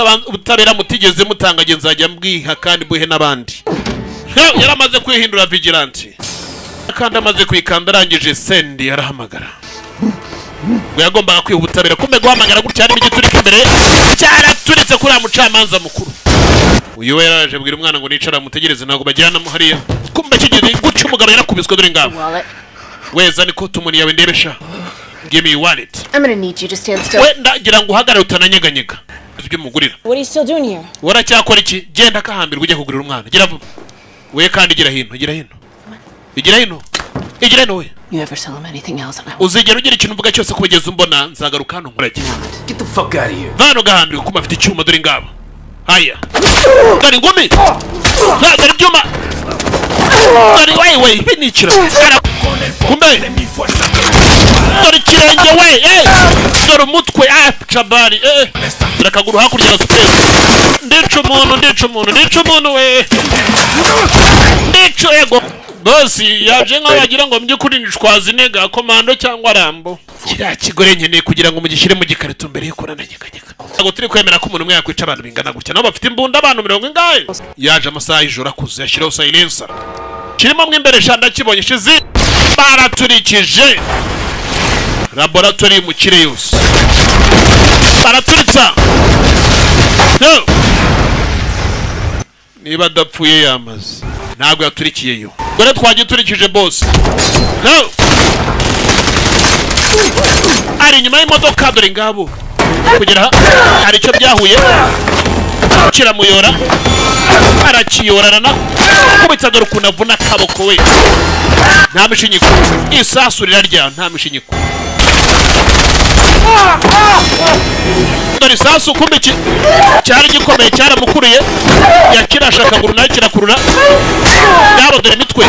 ubutabera mutigeze mutangaje nzajya mbwiha kandi buhe nabandi yaramaze kwihindura vigilante kandi amaze kwikanda arangije sendi arahamagara yagombaga kwiha ubutabera kumbe guhamagara gutya ari igiturika imbere cyaraturitse kuri amucamanza mukuru uyu yaraje bwira umwana ngo nicara mutegereze ntago bajyana mu hariya kumbe kigeze guca umugabo yarakubiswe dore ngabo weza niko tumuni yawe ndebesha give me your wallet I'm gonna need you to stand still we ndagira ngo uhagarare utananyeganyega ibyo mugurira What are you still doing here? Wara cyakora iki genda kahambirwa ujye kugurira umwana gira vuba we kandi gira hino we You ever tell him anything else about uzigera ugira ikintu uvuga cyose kubegeza umbona nzagaruka hano nkurage Get the fuck out of here. vano gahambirwa kuma afite icyuma dore ngabo haya dore ngumi dore ibyuma dore we binicira kumbe dore kirenge we dore umutwe chabari dore akaguru hakurya na space ndica umuntu we ndica ego bosi yaje nka bagira ngo mbyukuri nishwazi nega komando cyangwa rambo kiriya kigore nkeneye kugira ngo mugishyire mu gikarito mbere y'uko nananyeganyega ntabwo turi kwemera ko umuntu umwe yakwica abantu bingana gutya nabo bafite imbunda abantu 70 yaje amasaha y'ijoro akuze yashyiraho silencer kirimo mwe imbere shanda kibonye shizi baraturikije laboratory mu kire yose baraturitsa niba dapfuye yamaze ntabwo yaturikiyeyo gore twagiturikije boss ari nyuma y'imodoka dore ngabo kugera hari icyo byahuye kiramuyora arakiyorana kubitsa dore ukuntu avuna akaboko we nta mishinyiko isasu rirarya nta mishinyiko dore isasu kumbiki cyari gikomeye cyaramukuriye yakirashaka guru nayo kirakurura yabo dore mitwe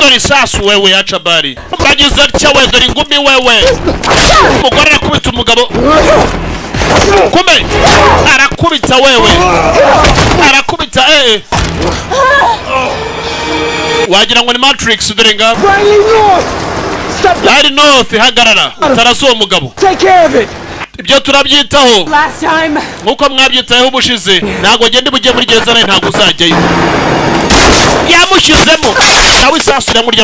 dore isasu wewe yacabari bagize atya we dore ingumi wewe umugore arakubita umugabo kumbe arakubita wewe arakubita wagira ngo ni Matrix dore ngabo yari north hagarara taraso umugabo ibyo turabyitaho nkuko mwabyitayeho ubushize ntago agende bujye muri gereza nawe ntago uzajyayo yamushizemo nawe isasu iramurya